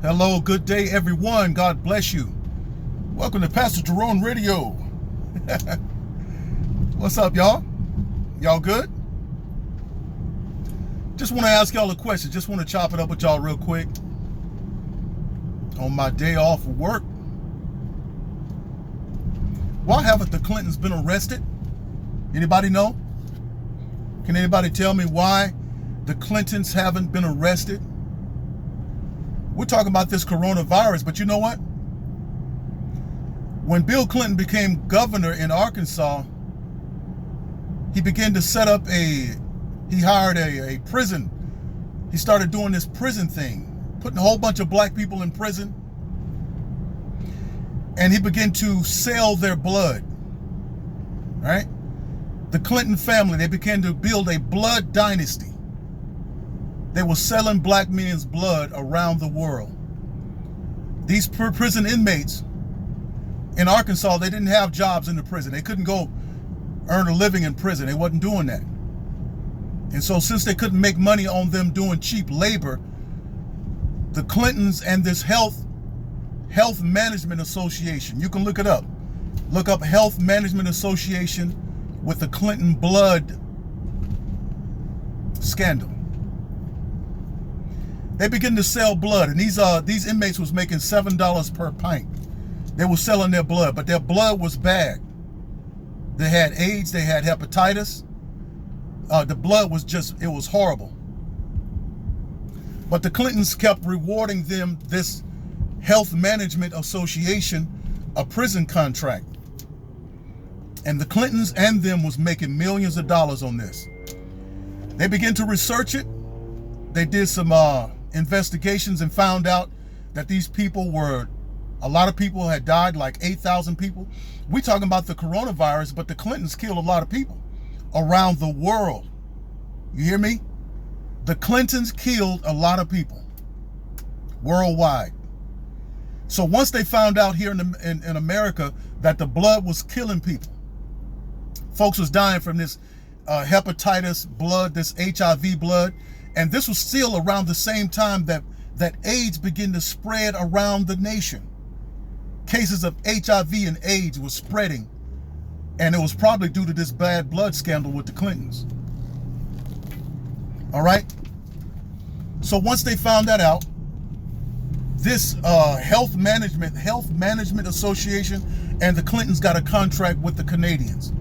Hello, good day, everyone. God bless you. Welcome to Pastor Jerone Radio. What's up, y'all? Y'all good? Just want to ask y'all a question. Just want to chop it up with y'all real quick. On my day off of work, why haven't the Clintons been arrested? Anybody know? Can anybody tell me why the Clintons haven't been arrested? We're talking about this coronavirus, but you know what? When Bill Clinton became governor in Arkansas, he began to set up he hired a prison. He started doing this prison thing, putting a whole bunch of black people in prison. And he began to sell their blood, right? The Clinton family, they began to build a blood dynasty. They were selling black men's blood around the world. These prison inmates in Arkansas, they didn't have jobs in the prison. They couldn't go earn a living in prison. They wasn't doing that. And so since they couldn't make money on them doing cheap labor, the Clintons and this Health Management Association, you can look it up. Look up Health Management Association with the Clinton blood scandal. They began to sell blood, and these inmates was making $7 per pint. They were selling their blood, but their blood was bad. They had AIDS, they had hepatitis. The blood was it was horrible. But the Clintons kept rewarding them this Health Management Association, a prison contract. And the Clintons and them was making millions of dollars on this. They began to research it. They did some investigations and found out that these people a lot of people had died, like 8,000 people. We talking about the coronavirus, but the Clintons killed a lot of people around the world. You hear me? The Clintons killed a lot of people worldwide. So once they found out here in America that the blood was killing people, folks was dying from this hepatitis blood, this HIV blood, and this was still around the same time that AIDS began to spread around the nation. Cases of HIV and AIDS was spreading, and it was probably due to this bad blood scandal with the Clintons. All right? So once they found that out, this Health Management Association and the Clintons got a contract with the Canadians.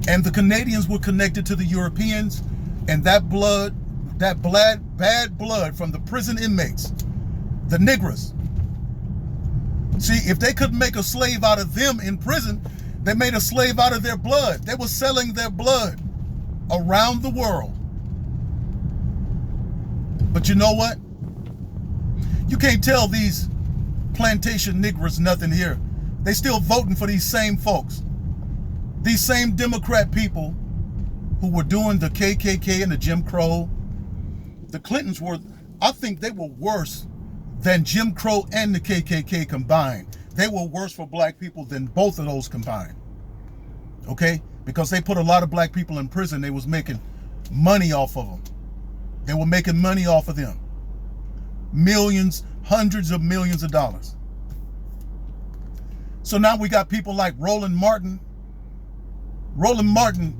And the Canadians were connected to the Europeans, and that bad blood from the prison inmates, the niggers. See, if they couldn't make a slave out of them in prison, they made a slave out of their blood. They were selling their blood around the world. But you know what? You can't tell these plantation niggers nothing here. They still voting for these same folks. These same Democrat people who were doing the KKK and the Jim Crow. The Clintons I think they were worse than Jim Crow and the KKK combined. They were worse for black people than both of those combined. Okay? Because they put a lot of black people in prison. They was making money off of them. They were making money off of them. Millions, hundreds of millions of dollars. So now we got people like Roland Martin. Roland Martin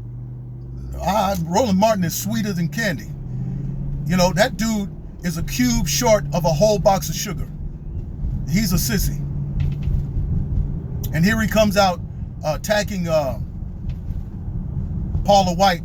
is sweeter than candy. You know, that dude is a cube short of a whole box of sugar. He's a sissy. And here he comes out attacking Paula White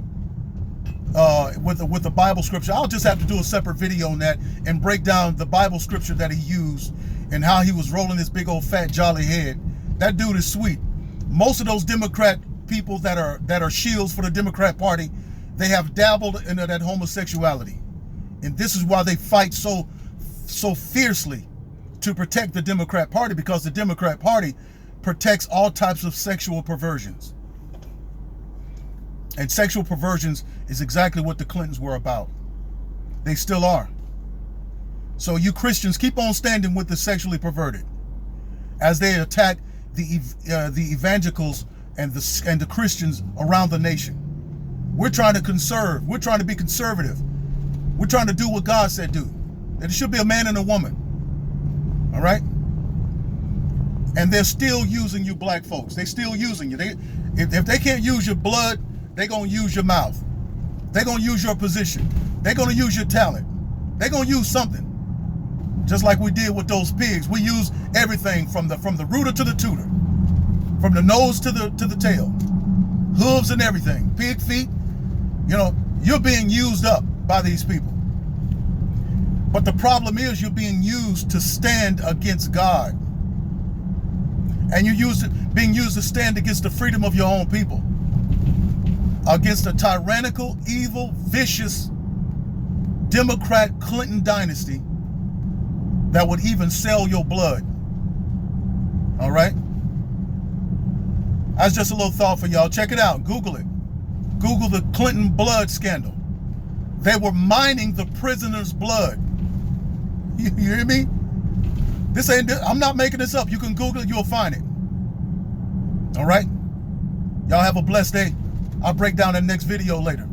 with the Bible scripture. I'll just have to do a separate video on that and break down the Bible scripture that he used and how he was rolling his big old fat jolly head. That dude is sweet. Most of those Democrat people that are shields for the Democrat Party, they have dabbled into that homosexuality. And this is why they fight so fiercely to protect the Democrat Party, because the Democrat Party protects all types of sexual perversions. And sexual perversions is exactly what the Clintons were about. They still are. So you Christians, keep on standing with the sexually perverted as they attack the evangelicals and the Christians around the nation. We're trying to conserve. We're trying to be conservative. We're trying to do what God said do. That it should be a man and a woman. All right? And they're still using you black folks. They're still using you. If they can't use your blood, they're going to use your mouth. They're going to use your position. They're going to use your talent. They're going to use something. Just like we did with those pigs. We use everything from the rooter to the tutor. From the nose to the tail. Hooves and everything. Pig feet. You know, you're being used up by these people. But the problem is you're being used to stand against God. And you're being used to stand against the freedom of your own people. Against a tyrannical, evil, vicious, Democrat Clinton dynasty that would even sell your blood. All right? That's just a little thought for y'all. Check it out. Google it. Google the Clinton blood scandal. They were mining the prisoners' blood. You hear me? I'm not making this up. You can Google it, you'll find it. All right? Y'all have a blessed day. I'll break down that next video later.